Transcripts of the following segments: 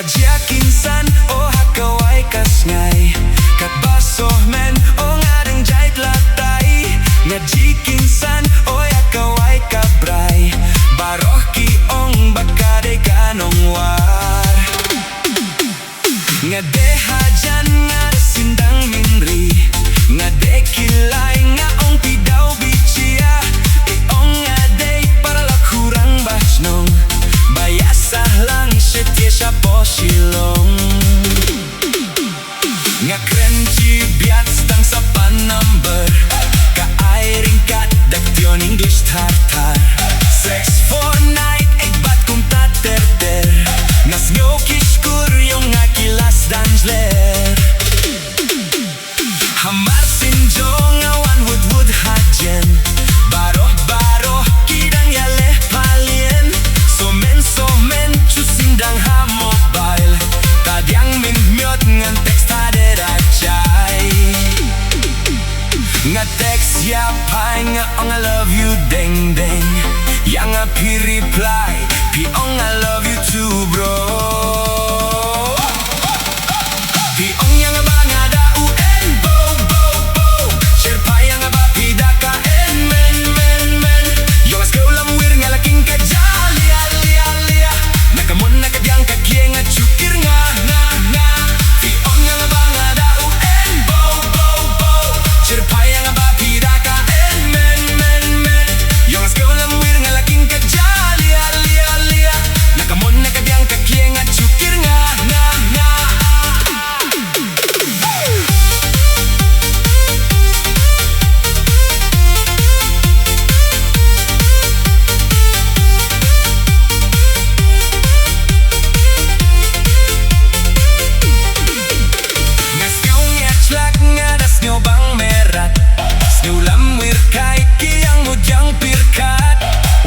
Jakinsan o hakaway kasngay kat basoh men o ngadeng jait latay nga jikinsan o hakaway kabray baroh kiong bakade kanong war nga dehajan nga sindang minri nga dekilay nga ong pidaw bichiya iong nga day para lakurang bachnong bayasah lang setia siya po silong nga crunchy biats tang sa pan number kaay ringkat daktion English tartar sex for night bat kung taterter ngas nyo kishkur yung nga kilas danjler hamar sinjo nga one wood hajen baroh kidang yaleh palien somen chusindang ha mobile tadyang minmyot ngan text haderachay nga text yapay nga ong I love you deng deng yang nga pi reply pi ong I love you too bro pi ong yang nga ba nga dauen bo sherpay yang nga ba pi daka en men yung askaulam wir nga laking kajal lia nakamon na kadyang kakye nga chukir nga pi ong yang nga ba nga dauen bo sherpay yang nga ba pi daka en men yung askaulam wir nga laking kajal lia nakamon na kadyang kakye nga chukir nga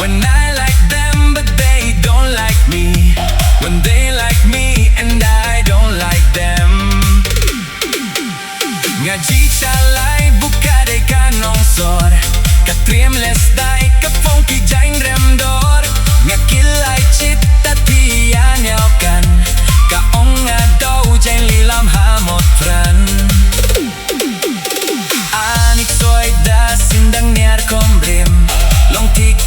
when I like them but they don't like me when they like me and I don't like them nga jichalay bukade kanong sor katrimles dai kafonki jain remdor nga kilay chit tatiyan yaukan kaong nga daw jain lilam hamotran anik soy da sindang niar kombrim long tik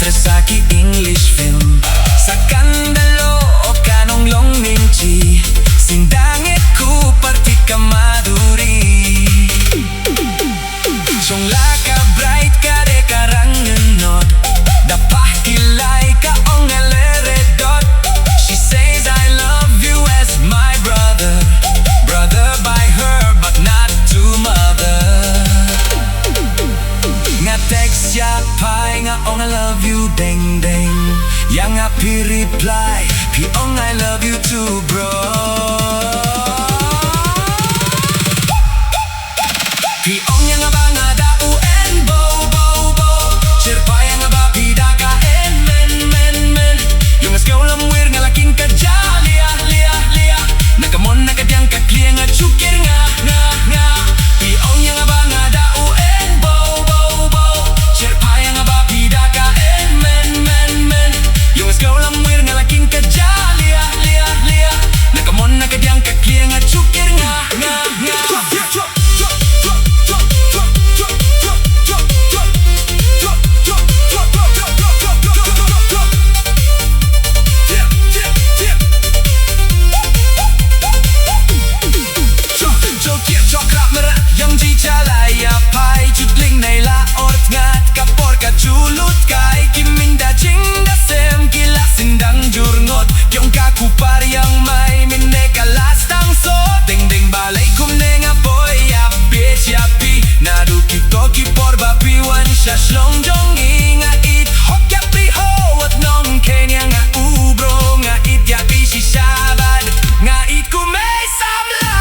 Saki English film sa kandalo o kanong long nimchi sindangit ku parti ka maduri song laka bright ka de karangenot dapah kilay ka ong aleredot she says I love you as my brother by her but not to mother nga text ya pay nga ong I love you deng deng yang nga pi reply pi ong I love you too bro pi ong yang nga ba nga dauen bo sherpa yang nga ba pi daka en men yung askaulam wir nga laking kajal lia nakamon na kadyang kakliya nga chukir nga pi ong yang nga ba nga dauen bo sherpa yang nga ba pi daka en men yung askaulam wir nga laking kajal lia nakamon na kadyang kakliya nga chukir nga chulut kay kiminda jingda sem kila sindang jurngot yung kakupar yang may minde kalastang so ding balay kumne nga boy yapi naduki toki por bapi wan shaslong jong inga it hok yapi ho at nong kenya nga ubro nga it yapi si sabad nga it kumay samla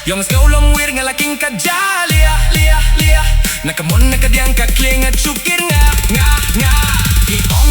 yung askaulam wir nga laking kajal lia nakamon na kadyang kakling at chukir nga pi ong